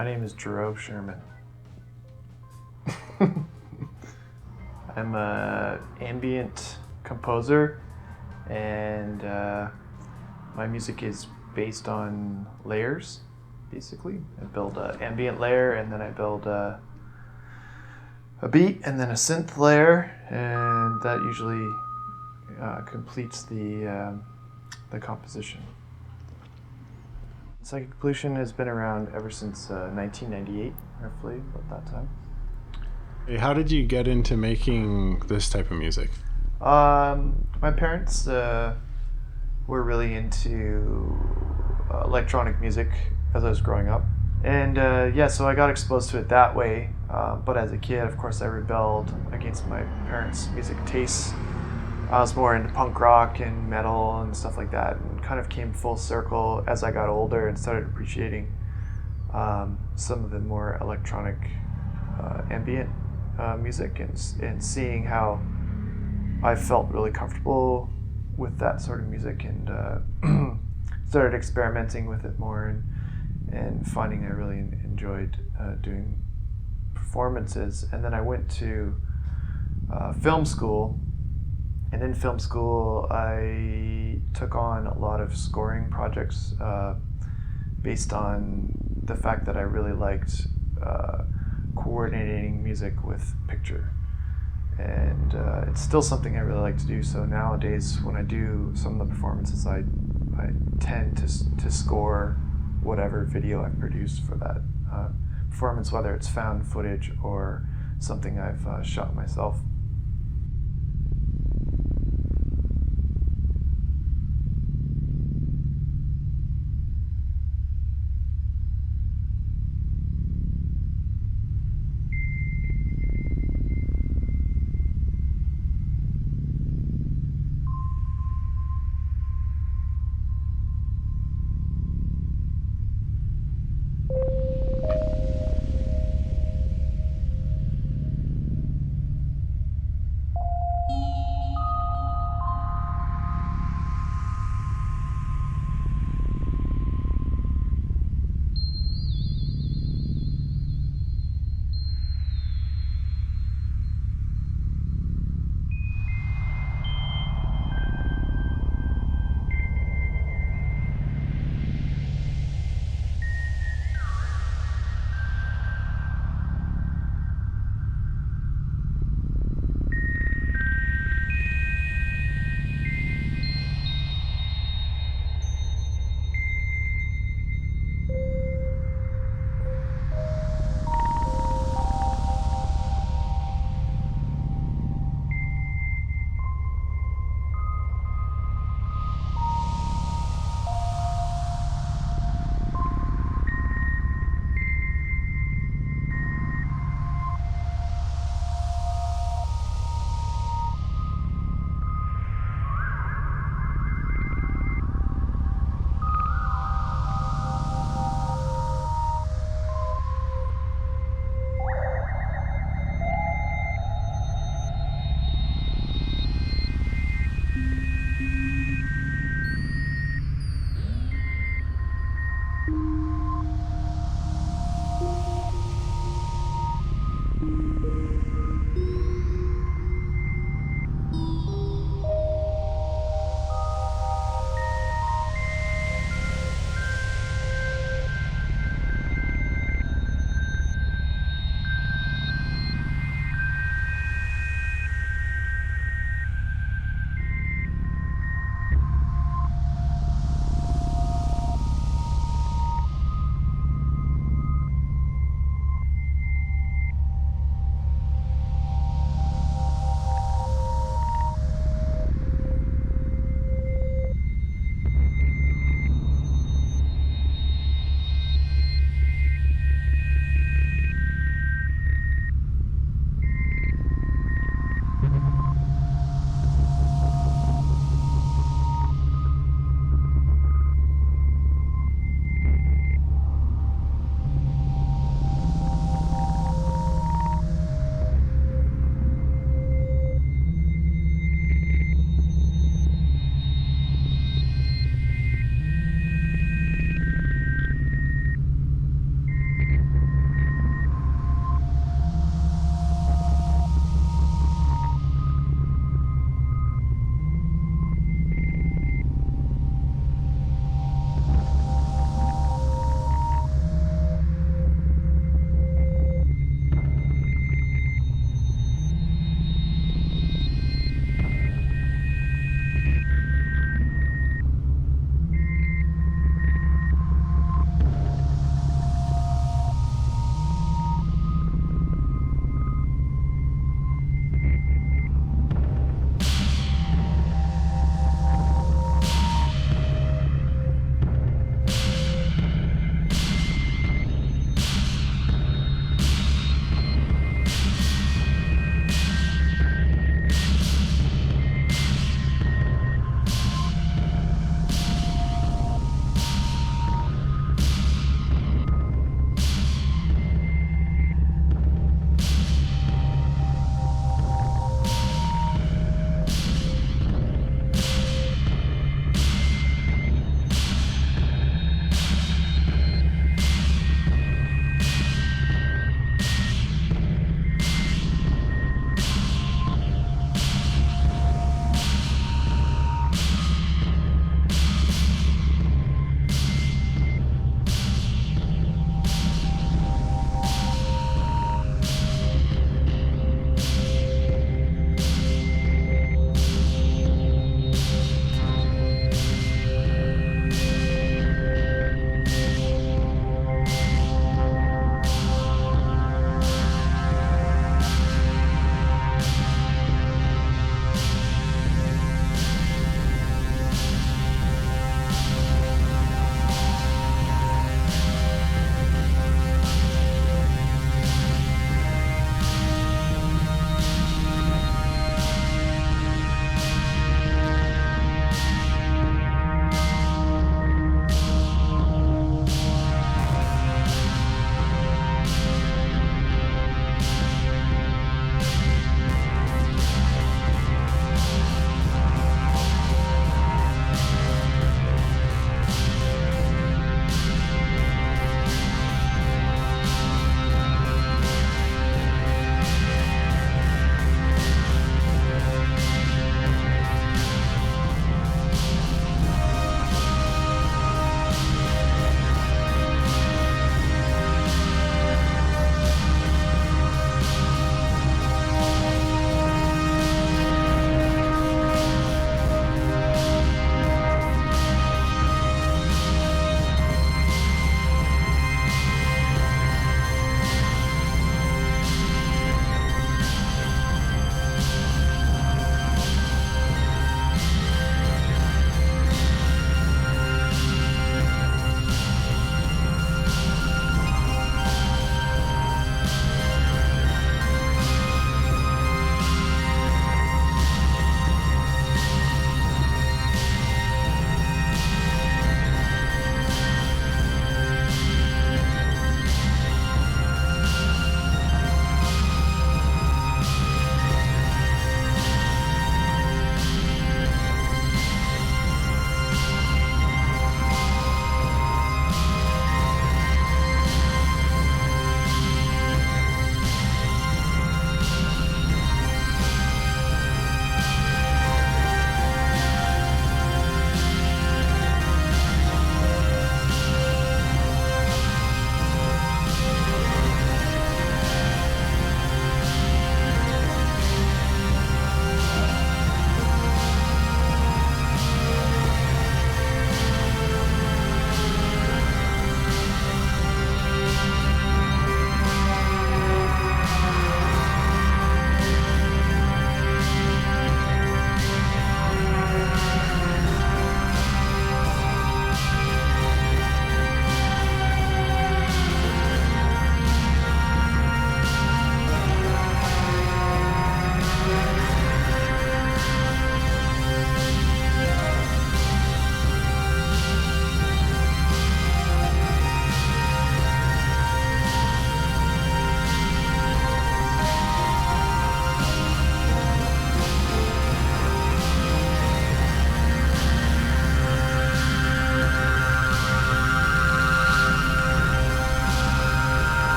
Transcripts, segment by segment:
My name is Jerome Sherman. I'm an ambient composer, and my music is based on layers, basically. I build an ambient layer, and then I build a beat, and then a synth layer, and that usually completes the composition. Psychic pollution has been around ever since 1998, roughly, about that time. Hey, how did you get into making this type of music? My parents were really into electronic music as I was growing up. And so I got exposed to it that way. But as a kid, of course, I rebelled against my parents' music tastes. I was more into punk rock and metal and stuff like that, and kind of came full circle as I got older and started appreciating some of the more electronic ambient music, and seeing how I felt really comfortable with that sort of music, and started experimenting with it more, and finding I really enjoyed doing performances. And then I went to film school. And in film school, I took on a lot of scoring projects based on the fact that I really liked coordinating music with picture. And it's still something I really like to do. So nowadays, when I do some of the performances, I tend to score whatever video I've produced for that performance, whether it's found footage or something I've shot myself.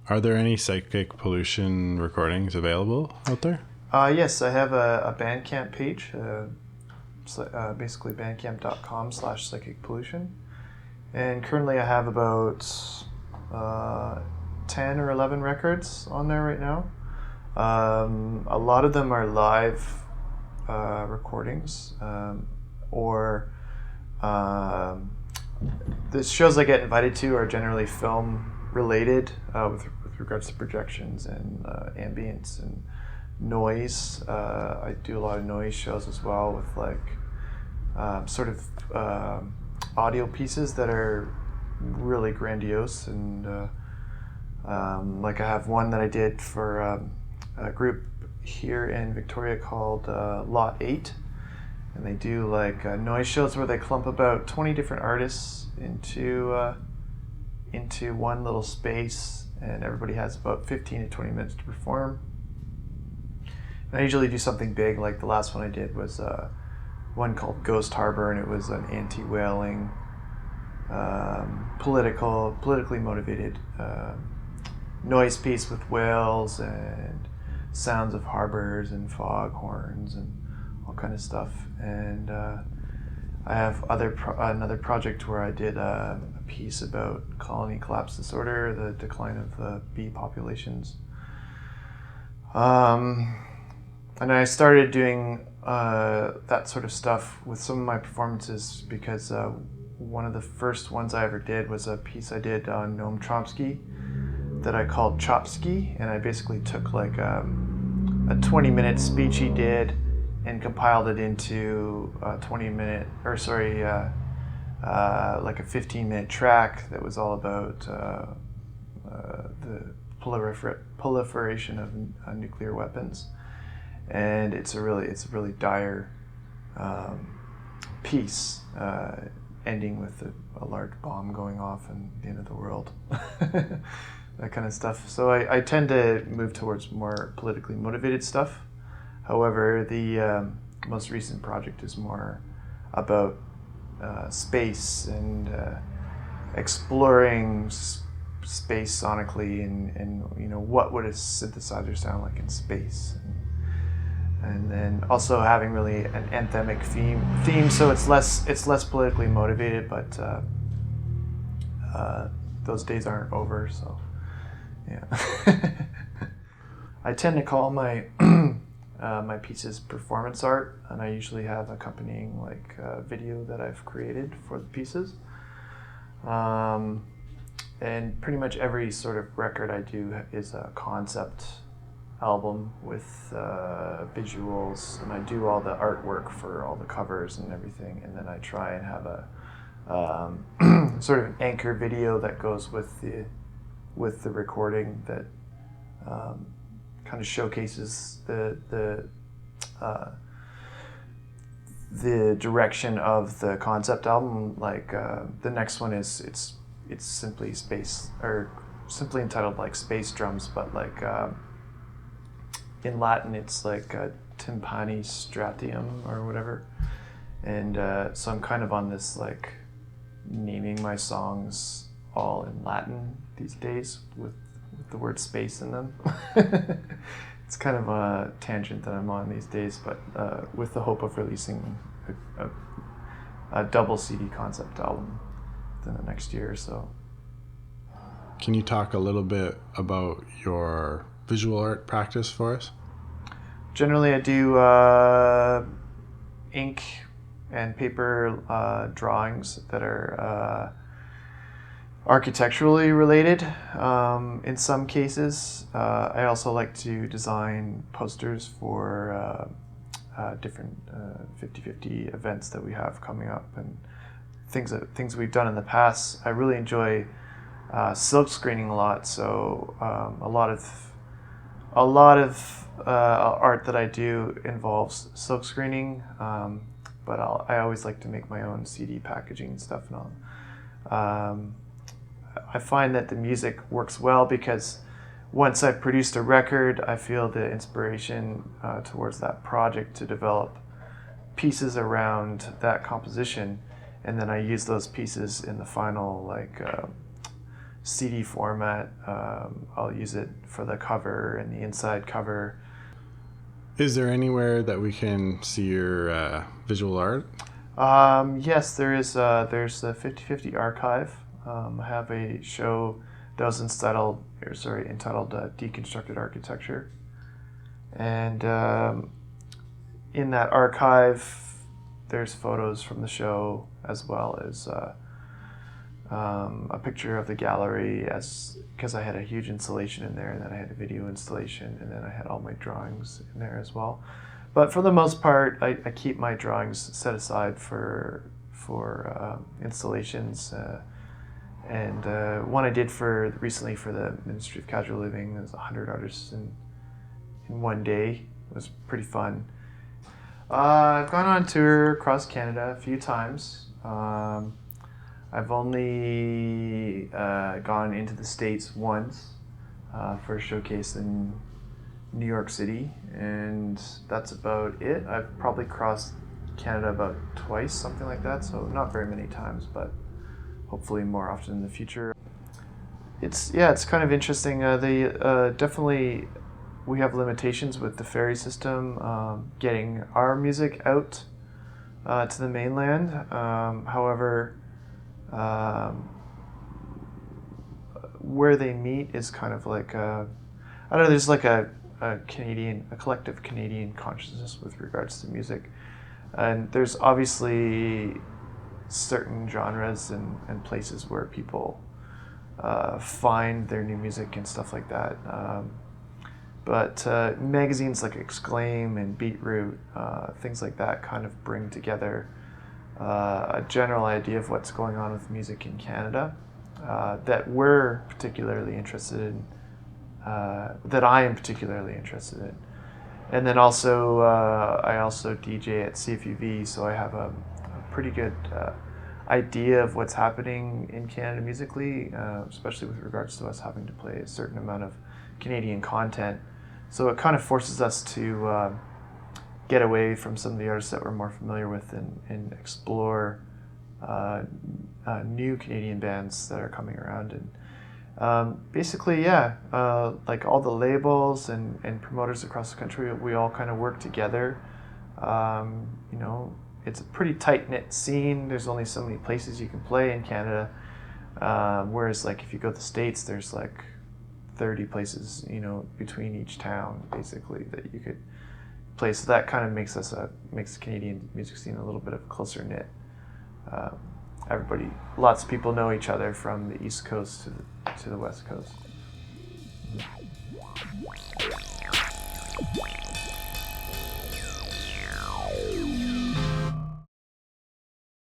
Are there any Psychic Pollution recordings available out there? Yes, I have a Bandcamp page, basically bandcamp.com/psychic pollution. And currently I have about 10 or 11 records on there right now. A lot of them are live recordings, or the shows I get invited to are generally film related, with regards to projections and ambience and noise. I do a lot of noise shows as well, with like sort of audio pieces that are really grandiose, and like I have one that I did for a group here in Victoria called Lot 8, and they do like noise shows where they clump about 20 different artists into one little space, and everybody has about 15 to 20 minutes to perform. And I usually do something big, like the last one I did was one called Ghost Harbor, and it was an anti-whaling, politically motivated noise piece with whales and sounds of harbors and fog horns and all kind of stuff. And I have another project where I did a piece about colony collapse disorder, the decline of bee populations. And I started doing that sort of stuff with some of my performances because one of the first ones I ever did was a piece I did on Noam Chomsky that I called Chopsky, and I basically took like a 20-minute speech he did and compiled it into a 20-minute, or sorry, like a 15-minute track that was all about the proliferation of nuclear weapons. And it's a really dire piece, ending with a large bomb going off and the end of the world, that kind of stuff. So I tend to move towards more politically motivated stuff. However, the most recent project is more about space and exploring space sonically, and what would a synthesizer sound like in space. And then also having really an anthemic theme, so it's less politically motivated, but those days aren't over. So yeah, I tend to call my my pieces performance art, and I usually have accompanying like video that I've created for the pieces. And pretty much every sort of record I do is a concept album with visuals, and I do all the artwork for all the covers and everything, and then I try and have a sort of an anchor video that goes with the recording that kind of showcases the direction of the concept album. Like the next one is it's simply space, or simply entitled like Space Drums, but like in Latin it's like timpani stratium or whatever. And so I'm kind of on this like naming my songs all in Latin these days with the word space in them. It's kind of a tangent that I'm on these days, but with the hope of releasing a double CD concept album within the next year or so. Can you talk a little bit about your visual art practice for us? Generally, I do ink and paper drawings that are architecturally related in some cases. I also like to design posters for different 50/50 events that we have coming up, and things we've done in the past. I really enjoy silk screening a lot, so a lot of art that I do involves silk screening, but I always like to make my own CD packaging and stuff and all. I find that the music works well because once I've produced a record, I feel the inspiration towards that project to develop pieces around that composition, and then I use those pieces in the final CD format. I'll use it for the cover and the inside cover. Is there anywhere that we can see your visual art? Yes, there is. There's the 50/50 archive. I have a show that was entitled Deconstructed Architecture. And in that archive, there's photos from the show, as well as a picture of the gallery, because I had a huge installation in there, and then I had a video installation, and then I had all my drawings in there as well. But for the most part, I keep my drawings set aside for installations. And one I did recently for the Ministry of Casual Living. There's 100 artists in one day. It was pretty fun. I've gone on tour across Canada a few times. I've only gone into the States once for a showcase in New York City, and that's about it. I've probably crossed Canada about twice, something like that, so not very many times, but hopefully more often in the future. It's kind of interesting. Definitely we have limitations with the ferry system getting our music out to the mainland. However, where they meet is kind of like I don't know. There's like a collective Canadian consciousness with regards to music, and there's obviously certain genres and places where people find their new music and stuff like that. But magazines like Exclaim and Beatroot, things like that, kind of bring together a general idea of what's going on with music in Canada that we're particularly interested in, that I am particularly interested in. And then also, I also DJ at CFUV, so I have a pretty good idea of what's happening in Canada musically, especially with regards to us having to play a certain amount of Canadian content. So it kind of forces us to get away from some of the artists that we're more familiar with and explore new Canadian bands that are coming around. And basically, like all the labels and promoters across the country, we all kind of work together. It's a pretty tight-knit scene. There's only so many places you can play in Canada. Whereas like if you go to the States, there's like 30 places, between each town basically that you could play. So that kind of makes the Canadian music scene a little bit of closer knit. Lots of people know each other from the East Coast to the West Coast.